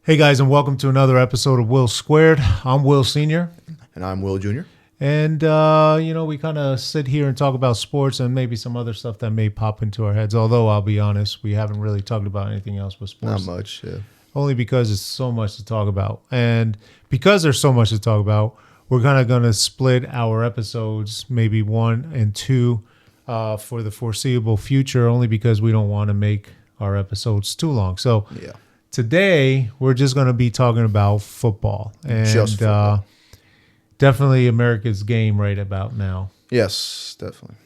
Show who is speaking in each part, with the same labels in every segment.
Speaker 1: Hey guys, and welcome to another episode of Will Squared. I'm Will Sr.
Speaker 2: And I'm Will Jr.
Speaker 1: And, we kind of sit here and talk about sports and maybe some other stuff that may pop into our heads. Although, I'll be honest, we haven't really talked about anything else but sports.
Speaker 2: Not much, yeah.
Speaker 1: Only because it's so much to talk about. And because there's so much to talk about, we're kind of going to split our episodes, maybe 1 and 2, for the foreseeable future, only because we don't want to make our episodes too long. So,
Speaker 2: Yeah.
Speaker 1: today, we're just going to be talking about football. And
Speaker 2: Just football.
Speaker 1: Definitely America's game right about now.
Speaker 2: Yes, definitely.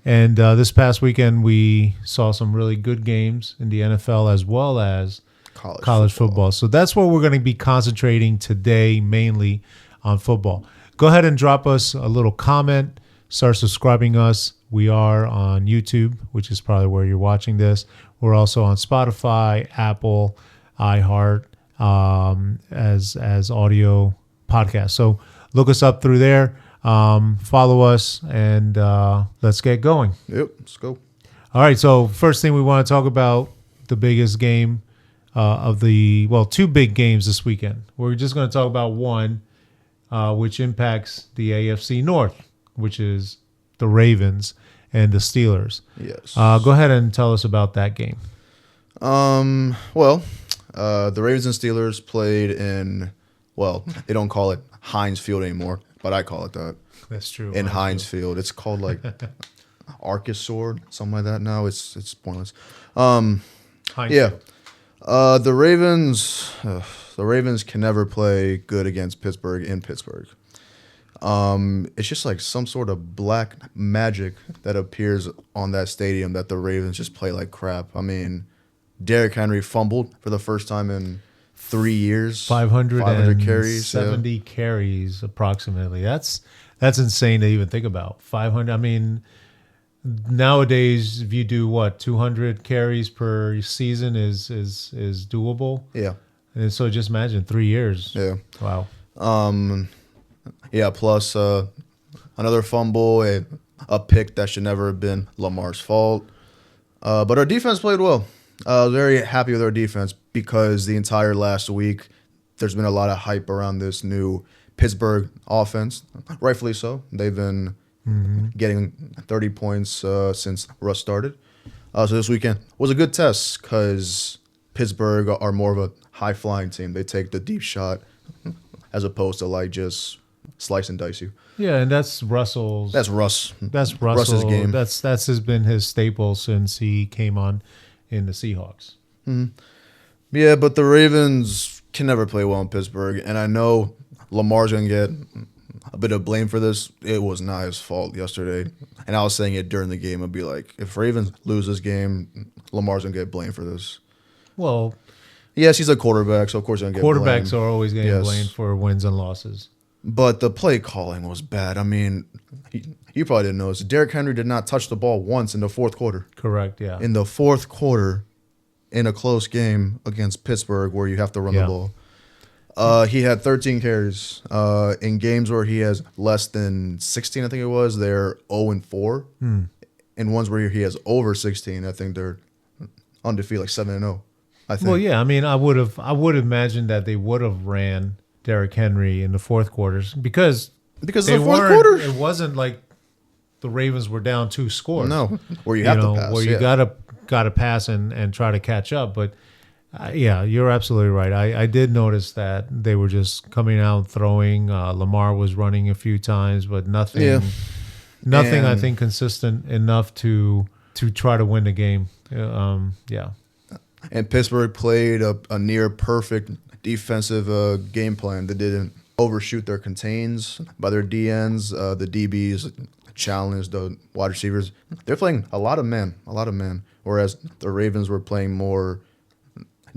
Speaker 1: And this past weekend, we saw some really good games in the NFL as well as college football. So that's what we're going to be concentrating today, mainly on football. Go ahead and drop us a little comment. Start subscribing us. We are on YouTube, which is probably where you're watching this. We're also on Spotify, Apple, iHeart, as audio podcast. So look us up through there. Follow us, and let's get going.
Speaker 2: Yep, let's go.
Speaker 1: All right. So first thing we want to talk about the biggest game two big games this weekend. We're just going to talk about one, which impacts the AFC North, which is the Ravens and the Steelers.
Speaker 2: Yes.
Speaker 1: Go ahead and tell us about that game.
Speaker 2: The Ravens and Steelers played in, they don't call it Heinz Field anymore, but I call it that.
Speaker 1: That's true.
Speaker 2: In Heinz Field. It's called like Arcus Sword, something like that now. It's pointless.
Speaker 1: Heinz
Speaker 2: Yeah.
Speaker 1: Field.
Speaker 2: The Ravens can never play good against Pittsburgh in Pittsburgh. It's just like some sort of black magic that appears on that stadium that the Ravens just play like crap. I mean, Derrick Henry fumbled for the first time in 3 years.
Speaker 1: 500
Speaker 2: carries.
Speaker 1: 70 carries approximately. That's insane to even think about. 500. I mean, nowadays, if you do 200 carries per season is doable.
Speaker 2: Yeah.
Speaker 1: And so just imagine 3 years.
Speaker 2: Yeah.
Speaker 1: Wow.
Speaker 2: Plus another fumble, a pick that should never have been Lamar's fault. But our defense played well. Very happy with our defense because the entire last week there's been a lot of hype around this new Pittsburgh offense. Rightfully so. They've been getting 30 points since Russ started. So this weekend was a good test because Pittsburgh are more of a high-flying team. They take the deep shot as opposed to like just slice and dice you.
Speaker 1: Yeah, and that's Russell's.
Speaker 2: That's Russ.
Speaker 1: That's Russell.
Speaker 2: Russ's game.
Speaker 1: That's been his staple since he came on in the Seahawks.
Speaker 2: Mm-hmm. Yeah, but the Ravens can never play well in Pittsburgh, and I know Lamar's going to get a bit of blame for this. It was not his fault yesterday, and I was saying it during the game. I'd be like, if Ravens lose this game, Lamar's going to get blamed for this.
Speaker 1: Well,
Speaker 2: yes, he's a quarterback, so of course he's going to get blamed.
Speaker 1: Quarterbacks are always getting blamed for wins and losses.
Speaker 2: But the play calling was bad. I mean, you probably didn't notice. Derrick Henry did not touch the ball once in the fourth quarter.
Speaker 1: Correct, yeah.
Speaker 2: In the fourth quarter, in a close game against Pittsburgh where you have to run the ball. He had 13 carries. In games where he has less than 16, I think it was, they're 0-4. In ones where he has over 16, I think they're undefeated, like 7-0. I think.
Speaker 1: Well, yeah, I mean, I would imagine that they would have ran Derrick Henry in the fourth quarters because
Speaker 2: the fourth quarter,
Speaker 1: it wasn't like the Ravens were down 2 scores.
Speaker 2: No, where you have to pass.
Speaker 1: Where you gotta pass and try to catch up. But you're absolutely right. I did notice that they were just coming out and throwing. Lamar was running a few times, but nothing.
Speaker 2: Yeah.
Speaker 1: Nothing. I think consistent enough to try to win the game.
Speaker 2: And Pittsburgh played a near perfect defensive game plan. They didn't overshoot their contains by their DNs. The DBs challenged the wide receivers. They're playing a lot of man, whereas the Ravens were playing more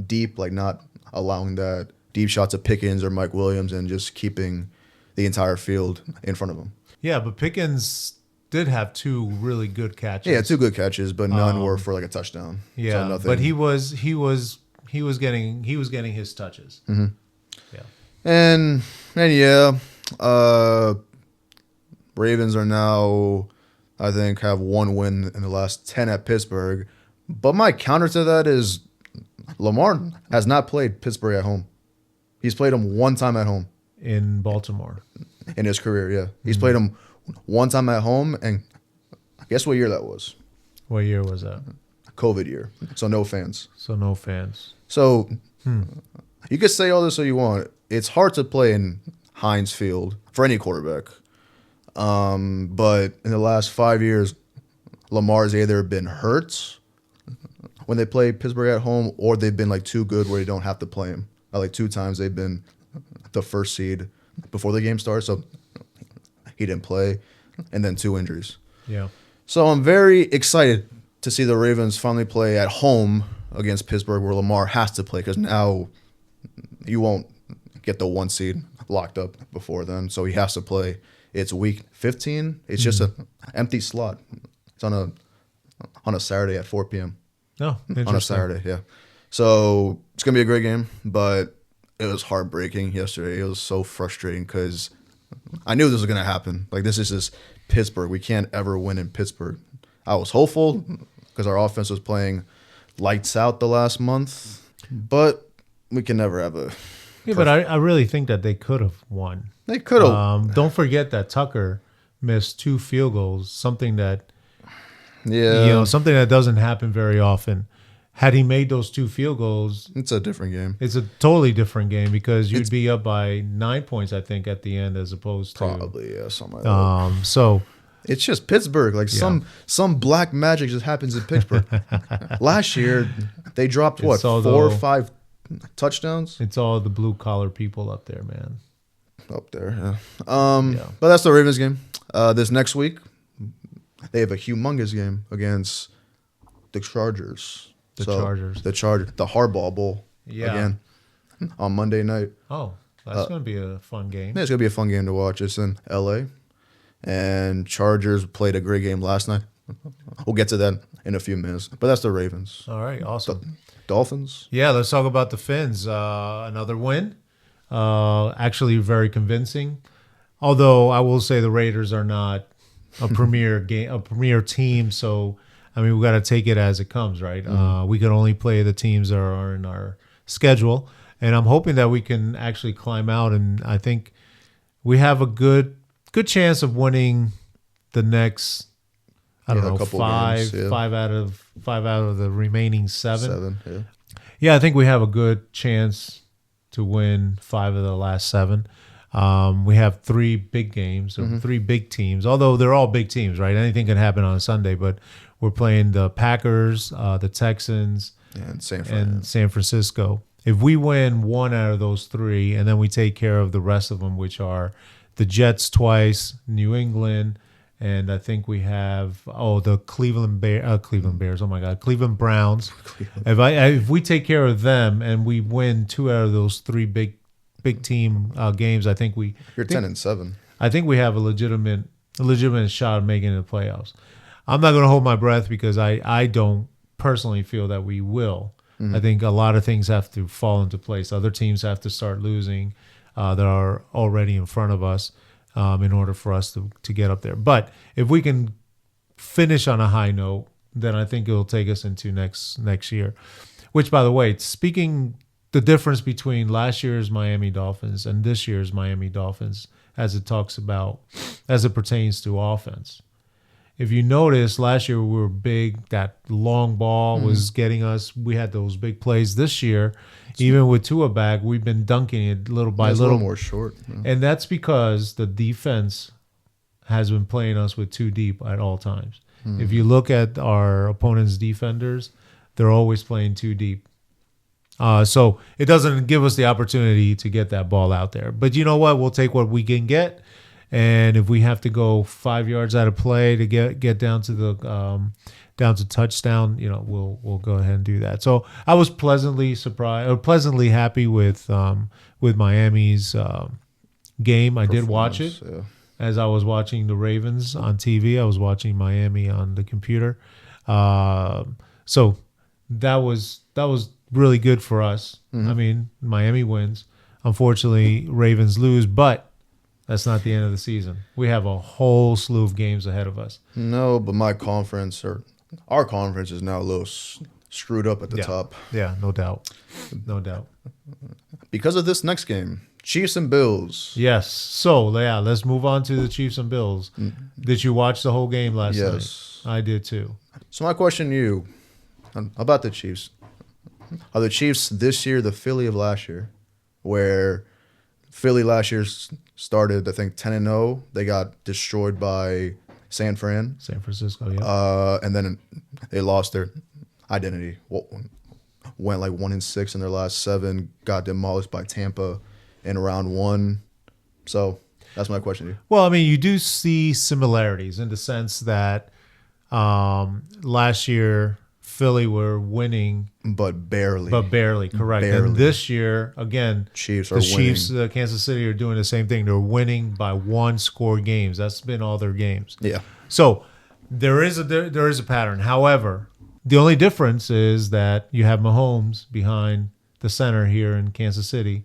Speaker 2: deep, like not allowing that deep shots of Pickens or Mike Williams and just keeping the entire field in front of them.
Speaker 1: Yeah, but Pickens did have 2 really good catches.
Speaker 2: Yeah, 2 good catches, but none were for like a touchdown.
Speaker 1: Yeah,
Speaker 2: so
Speaker 1: but he was getting his touches.
Speaker 2: Mm-hmm.
Speaker 1: Yeah,
Speaker 2: and Ravens are now, I think, have 1 win in the last 10 at Pittsburgh. But my counter to that is Lamar has not played Pittsburgh at home. He's played him one time at home.
Speaker 1: In Baltimore.
Speaker 2: In his career, yeah. He's played him one time at home, and guess what year that was?
Speaker 1: What year was that?
Speaker 2: COVID year. So no fans. So you could say all this all you want. It's hard to play in Heinz Field for any quarterback. But in the last 5 years, Lamar's either been hurt when they play Pittsburgh at home, or they've been like too good where you don't have to play him. Like 2 times they've been the first seed before the game starts, so he didn't play, and then 2 injuries.
Speaker 1: Yeah.
Speaker 2: So I'm very excited to see the Ravens finally play at home against Pittsburgh, where Lamar has to play, because now you won't get the 1 seed locked up before then, so he has to play. It's week 15. It's just an empty slot. It's on a Saturday at 4 p.m.
Speaker 1: Oh, interesting.
Speaker 2: On a Saturday, yeah. So it's going to be a great game, but it was heartbreaking yesterday. It was so frustrating because I knew this was going to happen. Like, this is just Pittsburgh. We can't ever win in Pittsburgh. I was hopeful because our offense was playing lights out the last month, but we can never have a...
Speaker 1: Yeah, but I really think that they could have won.
Speaker 2: They could have.
Speaker 1: Don't forget that Tucker missed 2 field goals, something that...
Speaker 2: Yeah.
Speaker 1: Something that doesn't happen very often. Had he made those 2 field goals,
Speaker 2: it's a different game.
Speaker 1: It's a totally different game because you'd be up by 9 points, I think, at the end, as opposed to
Speaker 2: probably something like that.
Speaker 1: So
Speaker 2: it's just Pittsburgh. Like some black magic just happens in Pittsburgh. Last year they dropped 4 or 5 touchdowns.
Speaker 1: It's all the blue collar people up there, man.
Speaker 2: Up there, yeah. But that's the Ravens game. This next week, they have a humongous game against the Chargers.
Speaker 1: The Chargers.
Speaker 2: The Harbaugh Bowl.
Speaker 1: Yeah.
Speaker 2: Again, on Monday night.
Speaker 1: Oh, that's going to be a fun game.
Speaker 2: Yeah, it's going to be a fun game to watch. It's in L.A., and Chargers played a great game last night. We'll get to that in a few minutes. But that's the Ravens.
Speaker 1: All right, awesome.
Speaker 2: Dolphins?
Speaker 1: Yeah, let's talk about the Fins. Another win. Actually very convincing. Although I will say the Raiders are not a premier team, so I mean we got to take it as it comes, right? Mm-hmm. We can only play the teams that are in our schedule, and I'm hoping that we can actually climb out, and I think we have a good chance of winning the next five out of the remaining 7. Yeah, I think we have a good chance to win 5 of the last 7. We have 3 big games, or 3 big teams, although they're all big teams, right? Anything can happen on a Sunday, but we're playing the Packers, the Texans,
Speaker 2: and
Speaker 1: San Francisco. If we win 1 out of those 3, and then we take care of the rest of them, which are the Jets twice, New England, and I think we have the Cleveland Bears. Oh my God, Cleveland Browns. If we take care of them and we win 2 out of those 3 big team games, I think
Speaker 2: you're 10-7. I
Speaker 1: think we have a legitimate shot of making it the playoffs. I'm not going to hold my breath because I don't personally feel that we will. Mm-hmm. I think a lot of things have to fall into place. Other teams have to start losing that are already in front of us in order for us to get up there. But if we can finish on a high note, then I think it'll take us into next year. Which, by the way, speaking the difference between last year's Miami Dolphins and this year's Miami Dolphins as it pertains to offense. If you notice, last year we were big. That long ball was getting us. We had those big plays. This year, even with Tua back, we've been dunking it little by little.
Speaker 2: A little more short. Yeah.
Speaker 1: And that's because the defense has been playing us with 2 deep at all times. If you look at our opponent's defenders, they're always playing 2 deep. So it doesn't give us the opportunity to get that ball out there. But you know what? We'll take what we can get. And if we have to go 5 yards out of play to get down to the down to touchdown, we'll go ahead and do that. So I was pleasantly surprised or pleasantly happy with Miami's game. I did watch it as I was watching the Ravens on TV. I was watching Miami on the computer. So that was really good for us. I mean, Miami wins. Unfortunately, Ravens lose, but that's not the end of the season. We have a whole slew of games ahead of us.
Speaker 2: No, but our conference is now a screwed up at the top.
Speaker 1: Yeah, no doubt. No doubt.
Speaker 2: Because of this next game, Chiefs and Bills.
Speaker 1: Yes. So, yeah, let's move on to the Chiefs and Bills. Did you watch the whole game last night?
Speaker 2: Yes.
Speaker 1: I did too.
Speaker 2: So my question to you about the Chiefs. Are the Chiefs this year the Philly of last year? Where Philly last year started, I think, 10-0. They got destroyed by San
Speaker 1: Francisco, yeah.
Speaker 2: And then they lost their identity. Went like 1-6 in their last 7. Got demolished by Tampa in round 1. So that's my question to you.
Speaker 1: Well, I mean, you do see similarities in the sense that last year Philly were winning,
Speaker 2: but barely.
Speaker 1: Correct.
Speaker 2: Barely.
Speaker 1: And this year, again,
Speaker 2: Chiefs are
Speaker 1: the
Speaker 2: winning.
Speaker 1: Chiefs, Kansas City are doing the same thing. They're winning by 1-score games. That's been all their games.
Speaker 2: Yeah.
Speaker 1: So there is a pattern. However, the only difference is that you have Mahomes behind the center here in Kansas City,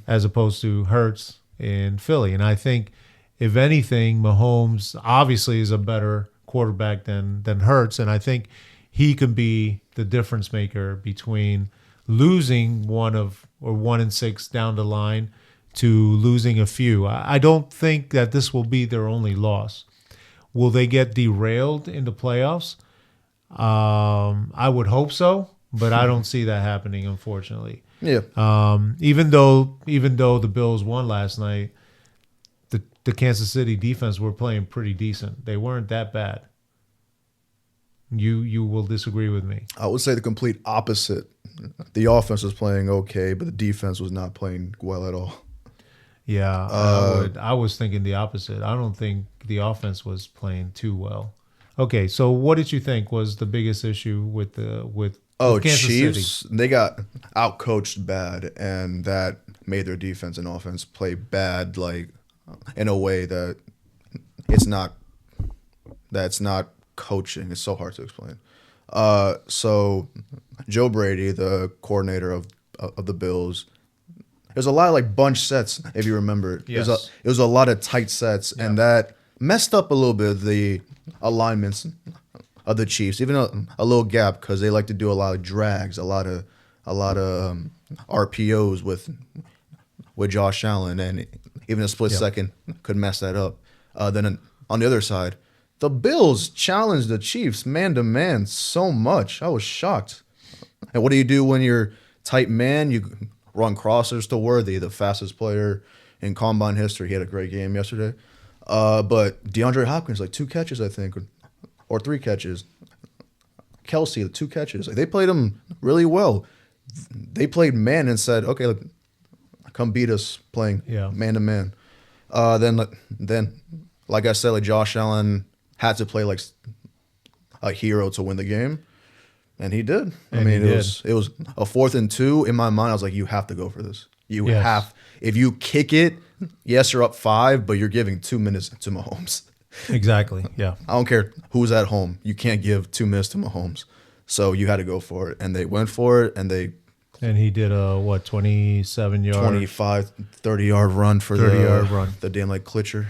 Speaker 1: as opposed to Hurts in Philly. And I think, if anything, Mahomes obviously is a better quarterback than Hurts, and I think he can be the difference maker between losing 1-6 down the line to losing a few. I don't think that this will be their only loss. Will they get derailed in the playoffs? I would hope so, but I don't see that happening, unfortunately.
Speaker 2: Yeah.
Speaker 1: Even though the Bills won last night, the Kansas City defense were playing pretty decent. They weren't that bad. You will disagree with me.
Speaker 2: I would say the complete opposite. The offense was playing okay, but the defense was not playing well at all.
Speaker 1: Yeah, I was thinking the opposite. I don't think the offense was playing too well. Okay, so what did you think was the biggest issue with Kansas
Speaker 2: Chiefs?
Speaker 1: City?
Speaker 2: They got outcoached bad, and that made their defense and offense play bad, like in a way that it's not coaching. It's so hard to explain. So Joe Brady, the coordinator of the Bills, there's a lot of like bunch sets, if you remember.
Speaker 1: Yes.
Speaker 2: It was a lot of tight sets, and that messed up a little bit the alignments of the Chiefs, even a little gap, because they like to do a lot of drags, a lot of RPOs with Josh Allen, and even a split second could mess that up. Then on the other side, the Bills challenged the Chiefs man-to-man so much. I was shocked. And what do you do when you're tight man? You run crossers to Worthy, the fastest player in combine history. He had a great game yesterday. But DeAndre Hopkins, like 2 catches, I think, or 3 catches. Kelsey, 2 catches. Like, they played him really well. They played man and said, okay, look, come beat us playing man-to-man. Then, like I said, like Josh Allen had to play like a hero to win the game, and he did. It was a 4th and 2. In my mind, I was like, you have to go for this. You have. If you kick it, yes, you're up 5, but you're giving 2 minutes to Mahomes.
Speaker 1: Exactly. Yeah.
Speaker 2: I don't care who's at home. You can't give 2 minutes to Mahomes. So you had to go for it, and they went for it, and
Speaker 1: he did a 27-yard,
Speaker 2: 25, 30-yard run for the damn like clincher.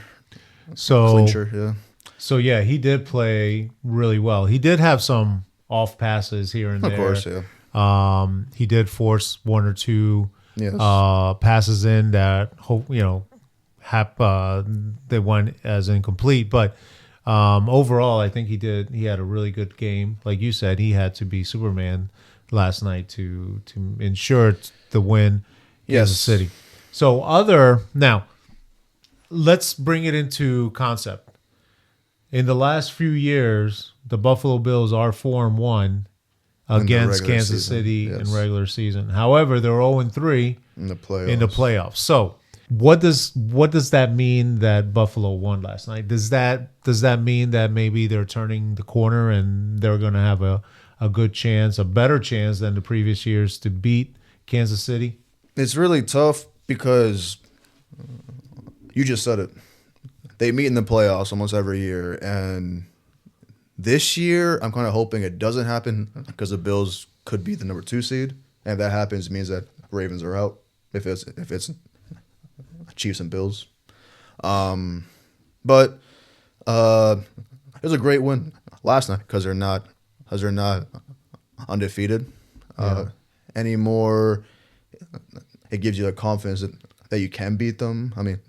Speaker 1: So yeah, he did play really well. He did have some off passes here and there.
Speaker 2: Of course, yeah.
Speaker 1: He did force 1 or 2 passes in that they went as incomplete. But overall, I think he had a really good game. Like you said, he had to be Superman last night to ensure the win. Kansas City. So now, let's bring it into concept. In the last few years, the Buffalo Bills are 4-1 against Kansas City in regular season. However, they're 0-3 in the playoffs. So, what does that mean that Buffalo won last night? Does that mean that maybe they're turning the corner and they're going to have a good chance, a better chance than the previous years to beat Kansas City?
Speaker 2: It's really tough because you just said it. They meet in the playoffs almost every year, and this year I'm kind of hoping it doesn't happen because the Bills could be the number 2 seed, and if that happens, it means that Ravens are out. If it's Chiefs and Bills, but it was a great win last night because they're not undefeated anymore. It gives you the confidence that you can beat them. I mean,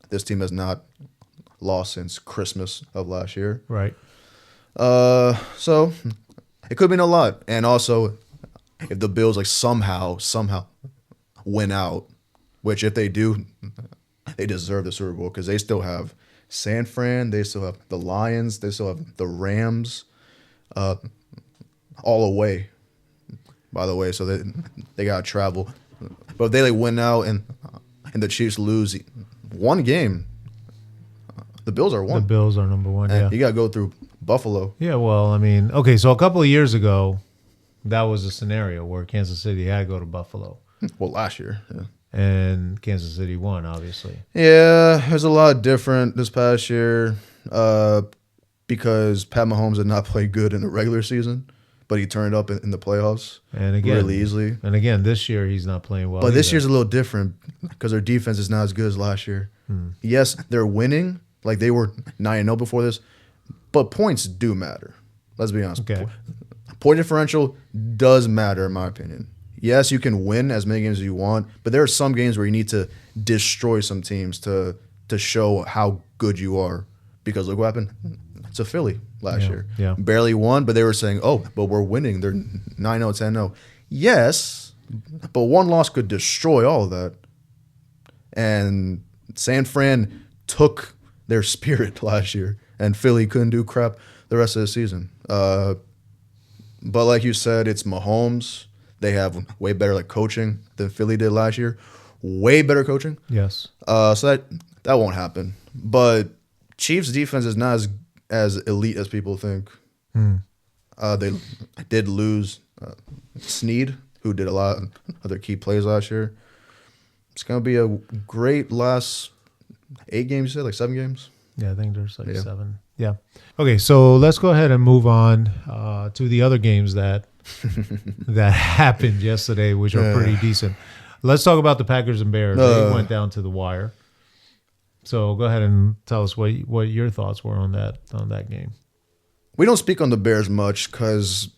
Speaker 2: this team has not lost since Christmas of last year.
Speaker 1: Right.
Speaker 2: So it could mean a lot. And also, if the Bills like somehow win out, which if they do, they deserve the Super Bowl because they still have San Fran, they still have the Lions, they still have the Rams, all away, by the way. So they got to travel. But if they like win out and the Chiefs lose one game, the Bills are one.
Speaker 1: The Bills are number one,
Speaker 2: and you got to go through Buffalo.
Speaker 1: Yeah, well, I mean, okay, so a couple of years ago, that was a scenario where Kansas City had to go to Buffalo.
Speaker 2: Well, last year, yeah.
Speaker 1: And Kansas City won, obviously.
Speaker 2: Yeah, there's a lot different this past year because Pat Mahomes did not play good in the regular season, but he turned up in the playoffs
Speaker 1: and again, really
Speaker 2: easily.
Speaker 1: And again, this year he's not playing well.
Speaker 2: But this year's a little different because their defense is not as good as last year. Yes, they're winning. Like they were 9-0 before this, but points do matter. Let's be honest.
Speaker 1: Okay.
Speaker 2: Point differential does matter, in my opinion. Yes, you can win as many games as you want, but there are some games where you need to destroy some teams to show how good you are. Because look what happened to Philly last year.
Speaker 1: Yeah.
Speaker 2: Barely won, but they were saying, oh, but we're winning. They're 9-0, 10-0. Yes, but one loss could destroy all of that. And San Fran took their spirit last year, and Philly couldn't do crap the rest of the season. But like you said, it's Mahomes. They have way better like coaching than Philly did last year. Way better coaching.
Speaker 1: Yes.
Speaker 2: So that won't happen. But Chiefs defense is not as elite as people think. They did lose Snead, who did a lot of their key plays last year. It's going to be a great last 8 games, you said? Like 7 games?
Speaker 1: Yeah, I think there's like 7. Yeah. Okay, so let's go ahead and move on to the other games that happened yesterday, which are pretty decent. Let's talk about the Packers and Bears. They went down to the wire. So go ahead and tell us what your thoughts were on that game.
Speaker 2: We don't speak on the Bears much because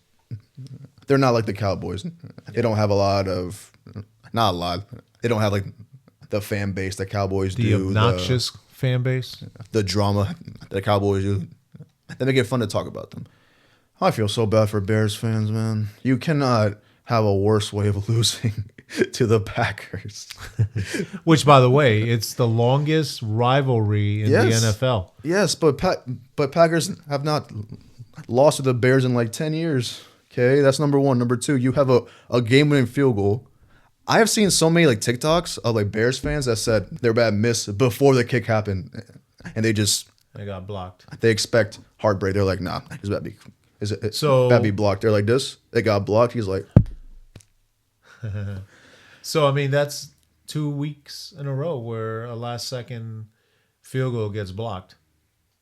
Speaker 2: they're not like the Cowboys. They don't have not a lot. They don't have like the fan base that Cowboys do.
Speaker 1: The obnoxious fan base.
Speaker 2: The drama that Cowboys do. They make it fun to talk about them. I feel so bad for Bears fans, man. You cannot have a worse way of losing to the Packers.
Speaker 1: Which, by the way, it's the longest rivalry in the NFL.
Speaker 2: Yes, but Packers have not lost to the Bears in like 10 years. Okay, that's number one. Number two, you have a game-winning field goal. I have seen so many like TikToks of like Bears fans that said their bad miss before the kick happened, and they
Speaker 1: got blocked.
Speaker 2: They expect heartbreak. They're like, nah, it's bad to be blocked. They're like this. It got blocked. He's like.
Speaker 1: So I mean that's 2 weeks in a row where a last-second field goal gets blocked.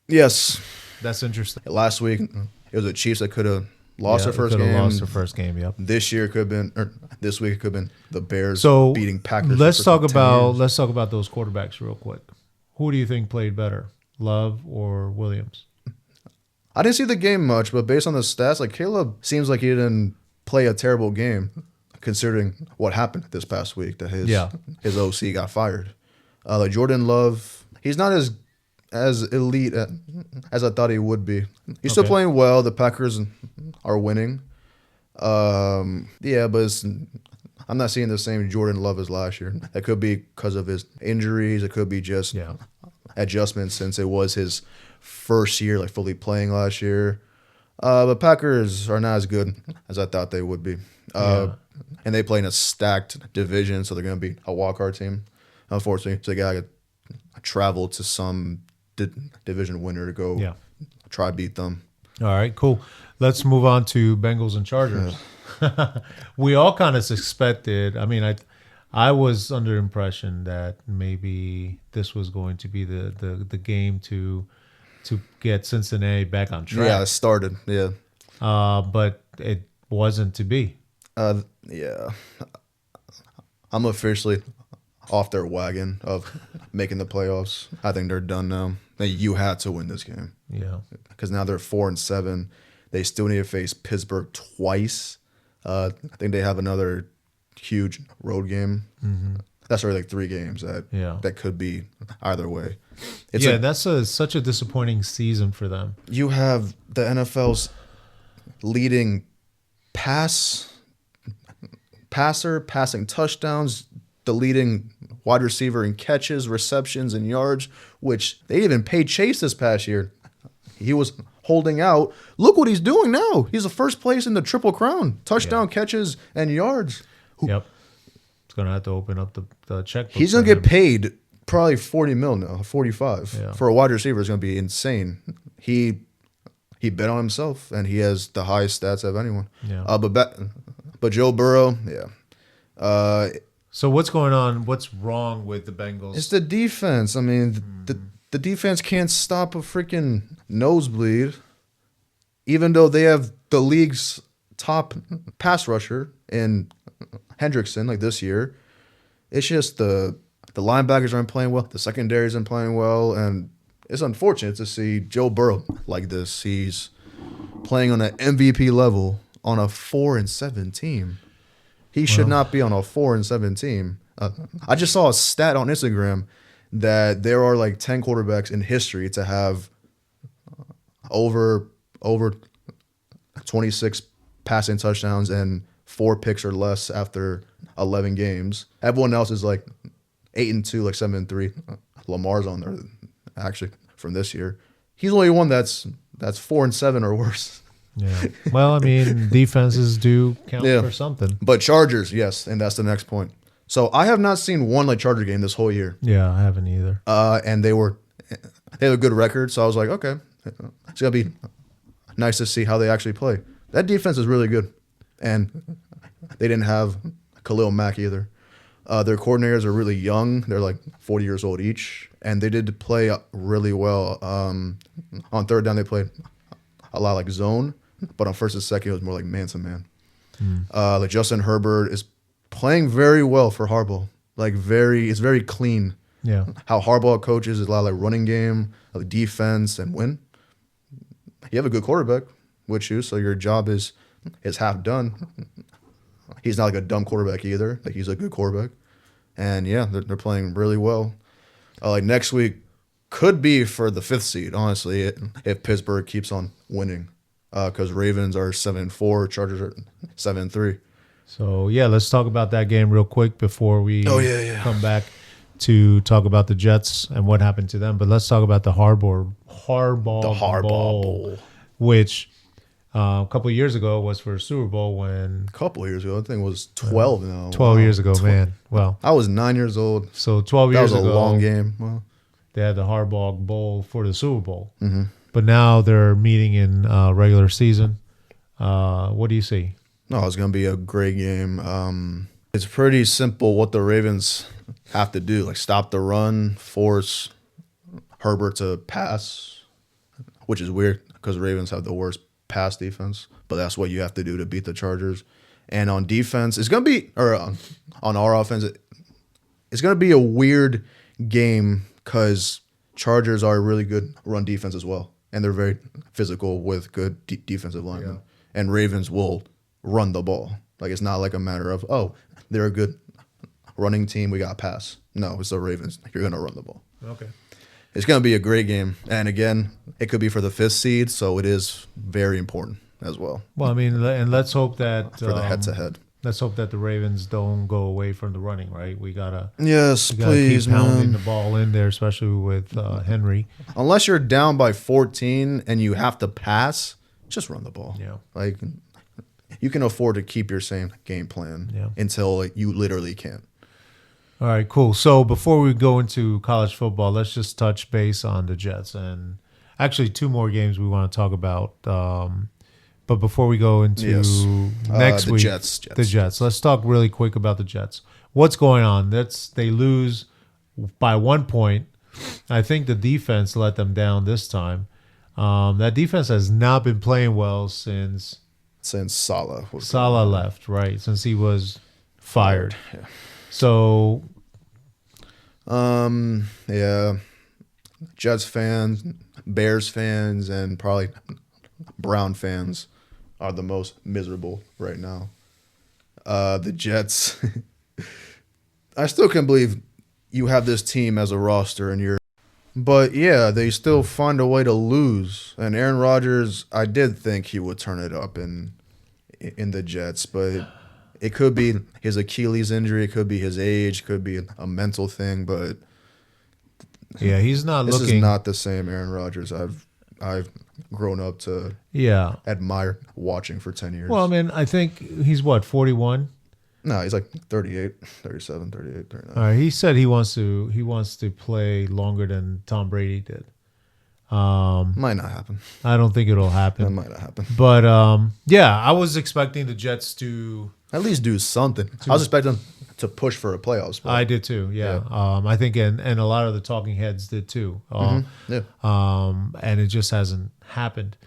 Speaker 2: Yes,
Speaker 1: that's interesting.
Speaker 2: Last week it was the Chiefs that could have lost their first game.
Speaker 1: Lost their first game. Yep.
Speaker 2: This year could have been, or this week it could have been the Bears beating Packers.
Speaker 1: Let's talk about those quarterbacks real quick. Who do you think played better, Love or Williams?
Speaker 2: I didn't see the game much, but based on the stats, like Caleb seems like he didn't play a terrible game, considering what happened this past week that his OC got fired. Like Jordan Love, he's not as elite as I thought he would be. He's still playing well. The Packers are winning. But I'm not seeing the same Jordan Love as last year. That could be because of his injuries. It could be just adjustments since it was his first year, like fully playing last year. But Packers are not as good as I thought they would be. And they play in a stacked division, so they're going to be a wildcard team, unfortunately. So they got to travel to some division winner to go try beat them.
Speaker 1: All right, cool. Let's move on to Bengals and Chargers. We all kind of suspected. I mean, I was under the impression that maybe this was going to be the game to get Cincinnati back on track.
Speaker 2: Yeah, it started. Yeah,
Speaker 1: but it wasn't to be.
Speaker 2: I'm officially off their wagon of making the playoffs. I think they're done now. You had to win this game.
Speaker 1: Yeah,
Speaker 2: because now they're 4-7. They still need to face Pittsburgh twice. I think they have another huge road game.
Speaker 1: Mm-hmm.
Speaker 2: That's already like 3 games that could be either way.
Speaker 1: That's such a disappointing season for them.
Speaker 2: You have the NFL's leading passer, passing touchdowns, the leading wide receiver in catches, receptions, and yards, which they even paid Chase this past year. He was holding out. Look what he's doing now. He's the first place in the Triple Crown. Touchdown, catches, and yards.
Speaker 1: Yep. It's going to have to open up the checkbook.
Speaker 2: He's going to get paid probably $40 million now, 45.
Speaker 1: Yeah.
Speaker 2: For a wide receiver, it's going to be insane. He bet on himself, and he has the highest stats of anyone.
Speaker 1: Yeah.
Speaker 2: But Joe Burrow, yeah.
Speaker 1: So what's going on? What's wrong with the Bengals?
Speaker 2: It's the defense. I mean, the defense can't stop a freaking nosebleed, even though they have the league's top pass rusher in Hendrickson, like this year. It's just the linebackers aren't playing well. The secondary isn't playing well. And it's unfortunate to see Joe Burrow like this. He's playing on an MVP level on a 4-7 team. He should not be on a 4-7 team. I just saw a stat on Instagram that there are like 10 quarterbacks in history to have over 26 passing touchdowns and 4 picks or less after 11 games. Everyone else is like 8-2, like 7-3. Lamar's on there actually from this year. He's the only one that's 4-7 or worse.
Speaker 1: Yeah. Well, I mean, defenses do count for something.
Speaker 2: But Chargers, yes, and that's the next point. So I have not seen one like Charger game this whole year.
Speaker 1: Yeah, I haven't either.
Speaker 2: And they have a good record, so I was like, okay, it's gonna be nice to see how they actually play. That defense is really good, and they didn't have Khalil Mack either. Their coordinators are really young; they're like 40 years old each, and they did play really well. On third down, they played a lot like zone, but on first and second, it was more like man to man. Like Justin Herbert is playing very well for Harbaugh. It's very clean.
Speaker 1: Yeah.
Speaker 2: How Harbaugh coaches is a lot like running game, like defense, and win. You have a good quarterback with you, so your job is half done. He's not like a dumb quarterback either. Like he's a good quarterback, and yeah, they're playing really well. Like next week could be for the 5th seed, honestly, if Pittsburgh keeps on winning, because Ravens are 7-4, Chargers are 7-3.
Speaker 1: So, yeah, let's talk about that game real quick before we come back to talk about the Jets and what happened to them. But let's talk about the Harbaugh Bowl, which a couple of years ago was for Super Bowl when...
Speaker 2: A couple of years ago. I think it was 12 now.
Speaker 1: 12 years ago, man. Well,
Speaker 2: I was 9 years old.
Speaker 1: So 12 years ago...
Speaker 2: That was a long game. Wow.
Speaker 1: They had the Harbaugh Bowl for the Super Bowl.
Speaker 2: Mm-hmm.
Speaker 1: But now they're meeting in regular season. What do you see?
Speaker 2: No, it's going to be a great game. It's pretty simple what the Ravens have to do. Like stop the run, force Herbert to pass, which is weird because Ravens have the worst pass defense. But that's what you have to do to beat the Chargers. And on defense, it's going to be, or on our offense, it's going to be a weird game because Chargers are a really good run defense as well. And they're very physical with good defensive linemen. Yeah. And Ravens will run the ball. Like it's not like a matter of, oh, they're a good running team, we got pass. No, it's the Ravens. You're going to run the ball.
Speaker 1: Okay.
Speaker 2: It's going to be a great game. And again, it could be for the 5th seed, so it is very important as well.
Speaker 1: Well, I mean, and let's hope that...
Speaker 2: for the head-to-head.
Speaker 1: Let's hope that the Ravens don't go away from the running, right? We gotta
Speaker 2: please,
Speaker 1: keep pounding
Speaker 2: man.
Speaker 1: the ball in there, especially with Henry.
Speaker 2: Unless you're down by 14 and you have to pass, just run the ball.
Speaker 1: Yeah,
Speaker 2: like you can afford to keep your same game plan until you literally can't.
Speaker 1: All right, cool. So before we go into college football, let's just touch base on the Jets, and actually 2 more games we want to talk about. But before we go into next week, the Jets. Let's talk really quick about the Jets. What's going on? They lose by 1 point. I think the defense let them down this time. That defense has not been playing well since
Speaker 2: Saleh
Speaker 1: left, right? Since he was fired.
Speaker 2: Yeah.
Speaker 1: So,
Speaker 2: Jets fans, Bears fans, and probably Brown fans are the most miserable right now. The Jets. I still can't believe you have this team as a roster and but yeah, they still find a way to lose. And Aaron Rodgers, I did think he would turn it up in the Jets, but it could be his Achilles injury, it could be his age, it could be a mental thing, but
Speaker 1: yeah, he's not
Speaker 2: this
Speaker 1: looking.
Speaker 2: is not the same Aaron Rodgers I've grown up to admire watching for 10 years.
Speaker 1: Well, I mean, I think he's 41?
Speaker 2: No, he's like 38, 37, 38, 39.
Speaker 1: All right, he said he wants to play longer than Tom Brady did.
Speaker 2: Might not happen.
Speaker 1: I don't think it'll happen.
Speaker 2: That might not happen.
Speaker 1: But yeah, I was expecting the Jets to
Speaker 2: at least do something. I was expecting them to push for a playoff spot.
Speaker 1: I did too. Yeah. I think and a lot of the talking heads did too.
Speaker 2: Yeah.
Speaker 1: And it just hasn't happened.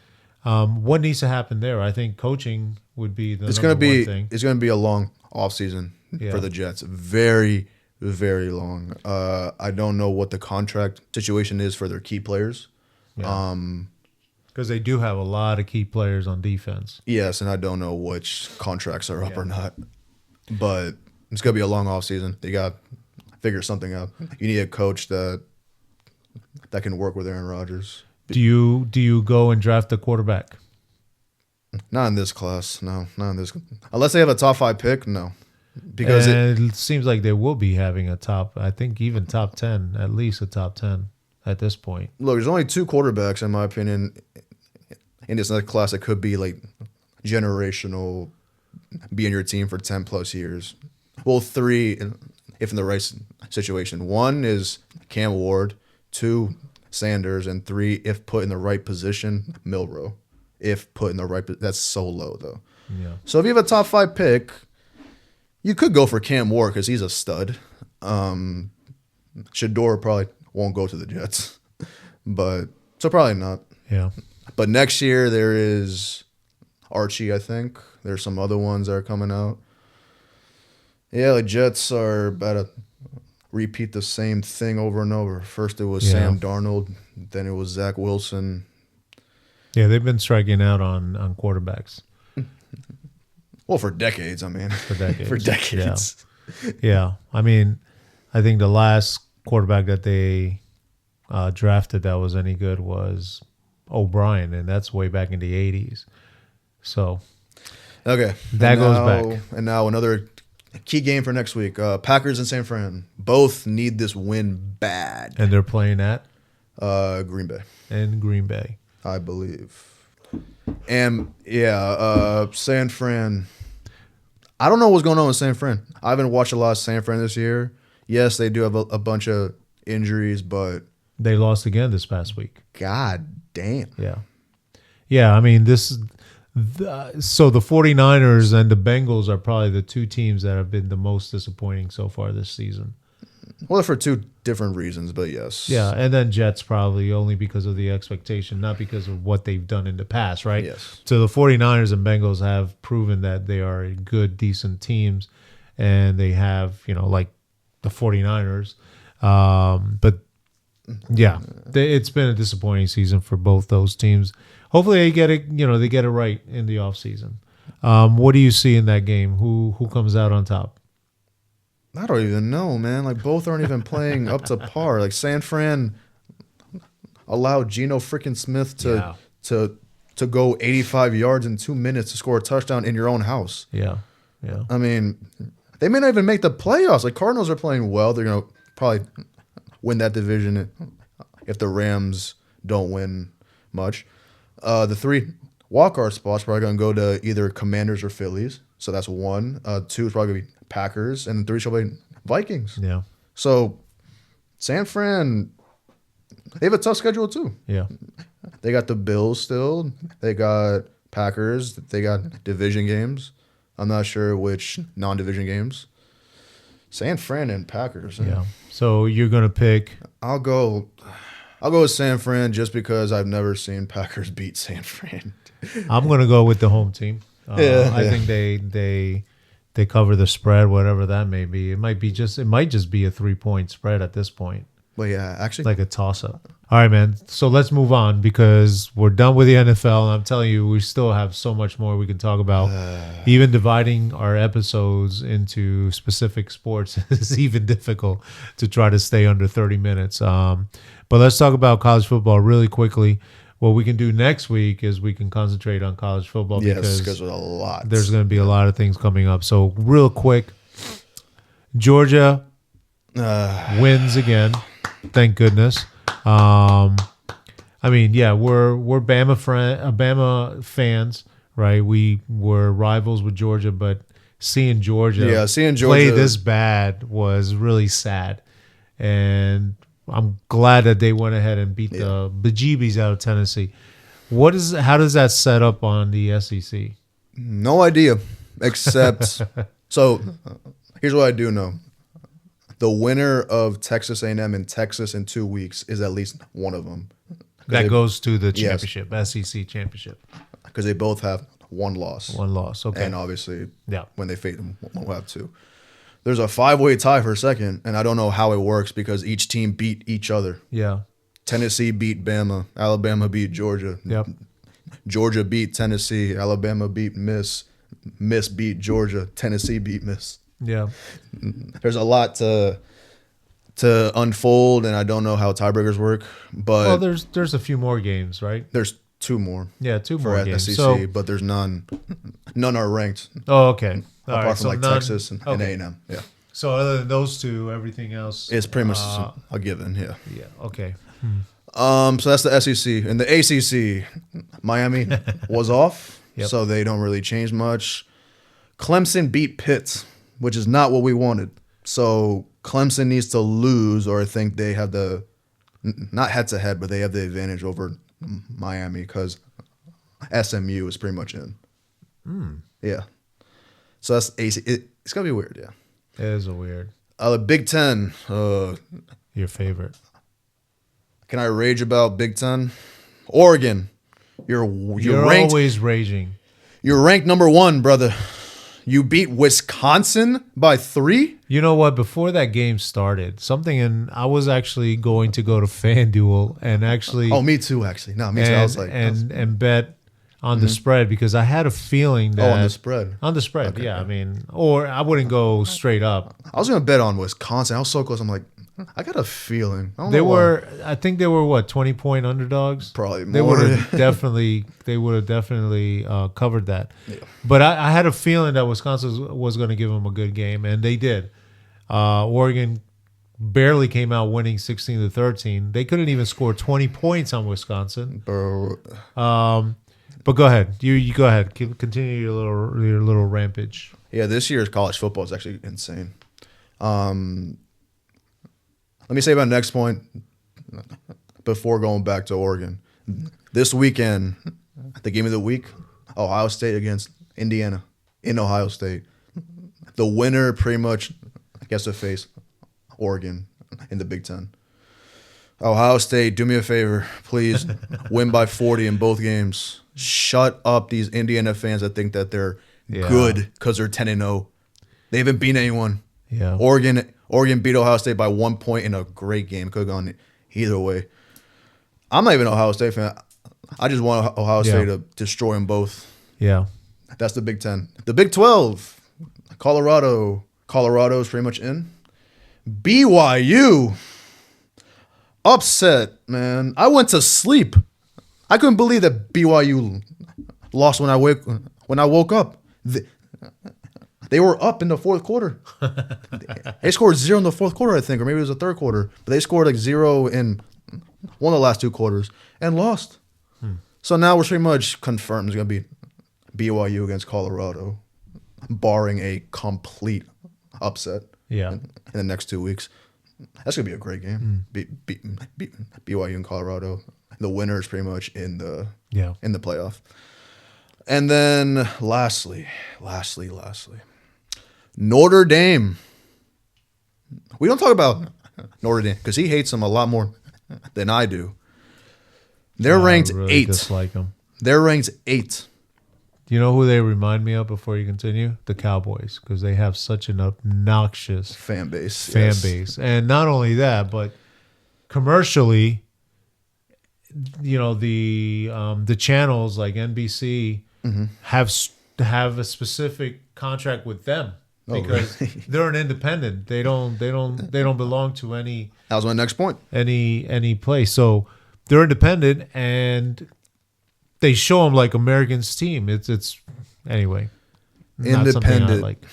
Speaker 1: What needs to happen there? I think coaching would be the number one thing.
Speaker 2: It's going to be a long offseason for the Jets. Very, very long. I don't know what the contract situation is for their key players.
Speaker 1: Because they do have a lot of key players on defense.
Speaker 2: Yes, and I don't know which contracts are up or not. But it's going to be a long offseason. They got to figure something out. You need a coach that can work with Aaron Rodgers.
Speaker 1: Do you go and draft a quarterback?
Speaker 2: Not in this class. No, not in this. Unless they have a top 5 pick, no. Because
Speaker 1: it seems like they will be having I think even top 10, at least a top 10 at this point.
Speaker 2: Look, there's only 2 quarterbacks, in my opinion, in this next class that could be like generational, be in your team for 10 plus years. Well, 3, if in the right situation. 1 is Cam Ward, 2, Sanders, and 3, if put in the right position, Milroe. If put in the right, that's so low though.
Speaker 1: Yeah.
Speaker 2: So if you have a top 5 pick, you could go for Cam Ward because he's a stud. Shador probably won't go to the Jets, but so probably not.
Speaker 1: Yeah.
Speaker 2: But next year there is Archie. I think there's some other ones that are coming out. Yeah, the Jets are about to repeat the same thing over and over. First it was Sam Darnold, then it was Zach Wilson.
Speaker 1: Yeah, they've been striking out on quarterbacks.
Speaker 2: Well, for decades, I mean.
Speaker 1: For decades.
Speaker 2: For decades.
Speaker 1: Yeah. I mean, I think the last quarterback that they drafted that was any good was O'Brien, and that's way back in the 80s. So,
Speaker 2: okay.
Speaker 1: That goes back.
Speaker 2: And now another key game for next week. Packers and San Fran. Both need this win bad.
Speaker 1: And they're playing at?
Speaker 2: Green Bay.
Speaker 1: In Green Bay.
Speaker 2: I believe. And, San Fran. I don't know what's going on with San Fran. I haven't watched a lot of San Fran this year. Yes, they do have a bunch of injuries, but...
Speaker 1: They lost again this past week.
Speaker 2: God damn.
Speaker 1: Yeah. Yeah, I mean, so the 49ers and the Bengals are probably the 2 teams that have been the most disappointing so far this season.
Speaker 2: Well, for 2 different reasons, but yes.
Speaker 1: Yeah, and then Jets probably only because of the expectation, not because of what they've done in the past, right?
Speaker 2: Yes.
Speaker 1: So the 49ers and Bengals have proven that they are good, decent teams, and they have, like the 49ers. But, yeah, it's been a disappointing season for both those teams. Hopefully they get it, they get it right in the offseason. What do you see in that game? Who comes out on top?
Speaker 2: I don't even know, man. Like, both aren't even playing up to par. Like, San Fran allowed Geno freaking Smith to go 85 yards in 2 minutes to score a touchdown in your own house.
Speaker 1: Yeah.
Speaker 2: I mean, they may not even make the playoffs. Like, Cardinals are playing well. They're going to probably win that division if the Rams don't win much. The 3 wildcard spots probably going to go to either Commanders or Phillies. So that's 1. 2 is probably going to be Packers, and 3 shall be Vikings.
Speaker 1: Yeah.
Speaker 2: So San Fran, they have a tough schedule too.
Speaker 1: Yeah.
Speaker 2: They got the Bills still. They got Packers. They got division games. I'm not sure which non-division games. San Fran and Packers.
Speaker 1: Yeah. So you're gonna pick?
Speaker 2: I'll go with San Fran just because I've never seen Packers beat San Fran.
Speaker 1: I'm gonna go with the home team. I think they cover the spread, whatever that may be. It might just be a 3-point spread at this point.
Speaker 2: But yeah, actually,
Speaker 1: like a toss-up. All right, man. So let's move on because we're done with the NFL. And I'm telling you, we still have so much more we can talk about. Even dividing our episodes into specific sports is even difficult to try to stay under 30 minutes. But let's talk about college football really quickly. What we can do next week is we can concentrate on college football because
Speaker 2: there's a lot.
Speaker 1: There's going to be a lot of things coming up. So real quick, Georgia wins again. Thank goodness. I mean, yeah, we're Bama fans, right? We were rivals with Georgia, but seeing Georgia play this bad was really sad. And I'm glad that they went ahead and beat the bejeebies out of Tennessee. How does that set up on the SEC?
Speaker 2: No idea, except so here's what I do know. The winner of Texas A&M in Texas in 2 weeks is at least one of them.
Speaker 1: That goes to the championship, SEC championship.
Speaker 2: Because they both have one loss.
Speaker 1: One loss, okay.
Speaker 2: And obviously, when they fade them, we'll have two. There's a 5-way tie for second, and I don't know how it works because each team beat each other.
Speaker 1: Yeah.
Speaker 2: Tennessee beat Bama. Alabama beat Georgia.
Speaker 1: Yep.
Speaker 2: Georgia beat Tennessee. Alabama beat Miss. Miss beat Georgia. Tennessee beat Miss.
Speaker 1: Yeah.
Speaker 2: There's a lot to unfold, and I don't know how tiebreakers work. But
Speaker 1: there's a few more games, right?
Speaker 2: There's 2 more.
Speaker 1: Yeah, 2 more
Speaker 2: for
Speaker 1: games.
Speaker 2: SEC, but there's none. None are ranked.
Speaker 1: Oh, okay.
Speaker 2: Apart from Texas and A&M. Yeah.
Speaker 1: So other than those two, everything else
Speaker 2: is pretty much a given. Yeah.
Speaker 1: Yeah. Okay.
Speaker 2: So that's the SEC and the ACC. Miami was off, so they don't really change much. Clemson beat Pitt, which is not what we wanted. So Clemson needs to lose, or I think they have not head to head, but they have the advantage over Miami because SMU is pretty much in. Yeah. So that's AC. It's gonna be weird. Yeah.
Speaker 1: It is a weird.
Speaker 2: The Big Ten.
Speaker 1: Your favorite.
Speaker 2: Can I rage about Big Ten? Oregon. You're ranked,
Speaker 1: always raging.
Speaker 2: You're ranked number 1, brother. You beat Wisconsin by 3?
Speaker 1: You know what? Before that game started, I was actually going to go to FanDuel and actually.
Speaker 2: Oh, me too, actually. No, me too. I was like.
Speaker 1: And bet on the spread because I had a feeling that.
Speaker 2: Oh, on the spread.
Speaker 1: On the spread, okay, yeah. I mean, or I wouldn't go straight up.
Speaker 2: I was going to bet on Wisconsin. I was so close. I'm like, I got a feeling. I
Speaker 1: think they were what, 20-point underdogs?
Speaker 2: Probably more.
Speaker 1: They would have definitely covered that. Yeah. But I had a feeling that Wisconsin was going to give them a good game, and they did. Oregon barely came out winning 16-13. They couldn't even score 20 points on Wisconsin. But go ahead. You go ahead. Continue your little rampage.
Speaker 2: Yeah, this year's college football is actually insane. Let me say my next point before going back to Oregon. This weekend, the game of the week, Ohio State against Indiana in Ohio State. The winner pretty much gets to face Oregon in the Big Ten. Ohio State, do me a favor. Please win by 40 in both games. Shut up these Indiana fans that think that they're good because they're 10-0. They haven't beat anyone.
Speaker 1: Yeah.
Speaker 2: Oregon beat Ohio State by 1 point in a great game. Could have gone either way. I'm not even an Ohio State fan. I just want Ohio State to destroy them both.
Speaker 1: Yeah.
Speaker 2: That's the Big Ten. The Big 12, Colorado. Colorado's pretty much in. BYU. Upset, man. I went to sleep. I couldn't believe that BYU lost when I woke up. They were up in the fourth quarter. They scored 0 in the fourth quarter, I think, or maybe it was the third quarter. But they scored like 0 in one of the last 2 quarters and lost. So now we're pretty much confirmed it's going to be BYU against Colorado, barring a complete upset in the next 2 weeks. That's going to be a great game. BYU and Colorado. The winner is pretty much in the playoff. And then lastly, Notre Dame. We don't talk about Notre Dame because he hates them a lot more than I do. They're ranked really 8.
Speaker 1: Dislike them.
Speaker 2: They're ranked 8.
Speaker 1: Do you know who they remind me of before you continue? The Cowboys, because they have such an obnoxious
Speaker 2: fan base.
Speaker 1: And not only that, but commercially, the channels like NBC have a specific contract with them because they're an independent. They don't belong to any.
Speaker 2: That was my next point.
Speaker 1: Any place. So they're independent and they show them like American's team. It's anyway.
Speaker 2: Independent. Like.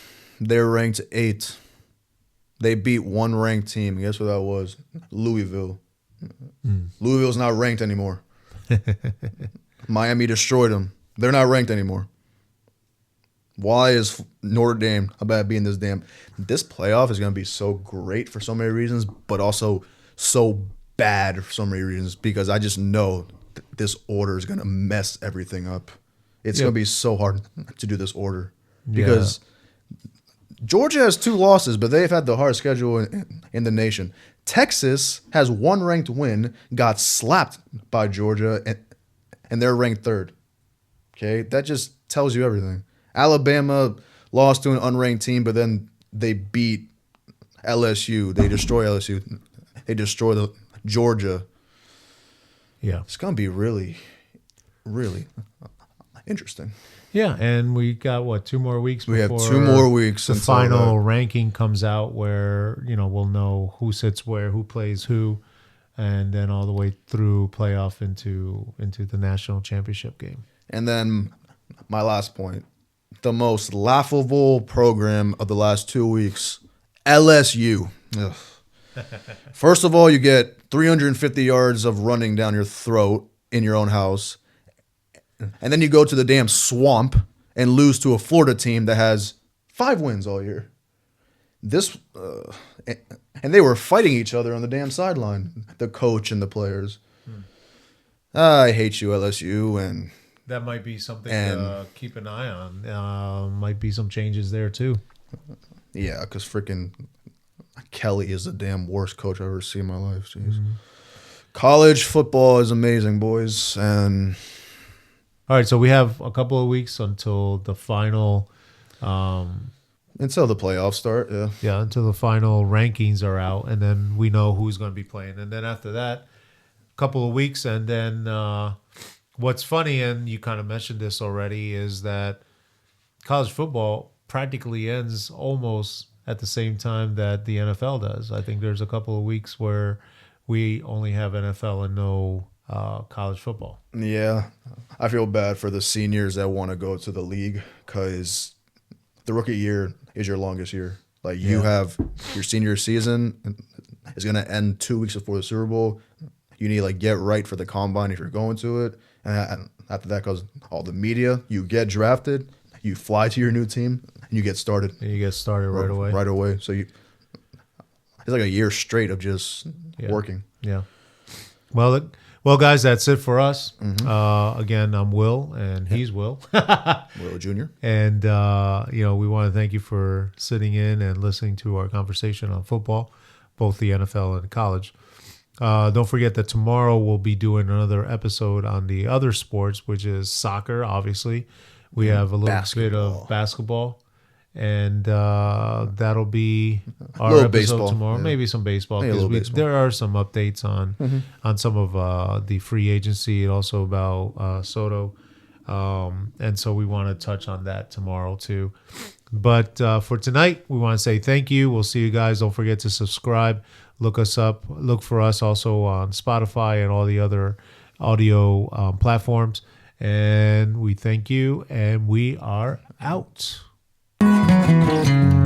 Speaker 2: They're ranked 8th. They beat one ranked team. Guess what that was? Louisville. Louisville's not ranked anymore. Miami destroyed them. They're not ranked anymore. Why is Notre Dame about being this damn? This playoff is going to be so great for so many reasons, but also so bad for so many reasons because I just know this order is going to mess everything up. It's going to be so hard to do this order because Georgia has 2 losses, but they've had the hardest schedule in the nation. Texas has 1 ranked win, got slapped by Georgia, and they're ranked 3rd. Okay, that just tells you everything. Alabama lost to an unranked team, but then they beat LSU. They destroy LSU. They destroy Georgia.
Speaker 1: Yeah,
Speaker 2: it's gonna be really, really interesting.
Speaker 1: Yeah, and we got 2 more weeks before
Speaker 2: we have 2 more weeks
Speaker 1: the final ranking comes out where, we'll know who sits where, who plays who, and then all the way through playoff into the national championship game.
Speaker 2: And then my last point, the most laughable program of the last 2 weeks, LSU. Ugh. First of all, you get 350 yards of running down your throat in your own house. And then you go to the damn swamp and lose to a Florida team that has 5 wins all year. And they were fighting each other on the damn sideline, the coach and the players. I hate you, LSU, and
Speaker 1: that might be something to keep an eye on. Might be some changes there too.
Speaker 2: Yeah, because freaking Kelly is the damn worst coach I've ever seen in my life. Jeez. College football is amazing, boys, and.
Speaker 1: All right, so we have a couple of weeks until the final.
Speaker 2: Until the playoffs start, yeah.
Speaker 1: Yeah, until the final rankings are out, and then we know who's going to be playing. And then after that, a couple of weeks, and then what's funny, and you kind of mentioned this already, is that college football practically ends almost at the same time that the NFL does. I think there's a couple of weeks where we only have NFL and no college football.
Speaker 2: Yeah, I feel bad for the seniors that want to go to the league because the rookie year is your longest year. Like you have your senior season is going to end 2 weeks before the Super Bowl. You need to get right for the combine if you're going to it. And after that goes all the media. You get drafted, you fly to your new team, and you get started.
Speaker 1: And you get started right away.
Speaker 2: Right away. So it's like a year straight of just working.
Speaker 1: Yeah. Well, guys, that's it for us. Again, I'm Will, and he's Will.
Speaker 2: Will Jr.
Speaker 1: And, we want to thank you for sitting in and listening to our conversation on football, both the NFL and college. Don't forget that tomorrow we'll be doing another episode on the other sports, which is soccer, obviously. We have a little bit of basketball. And that'll be our episode baseball tomorrow. Yeah. Maybe some baseball because there are some updates on some of the free agency and also about Soto, and so we want to touch on that tomorrow too. But for tonight, we want to say thank you. We'll see you guys. Don't forget to subscribe. Look us up. Look for us also on Spotify and all the other audio platforms. And we thank you. And we are out. Thank you.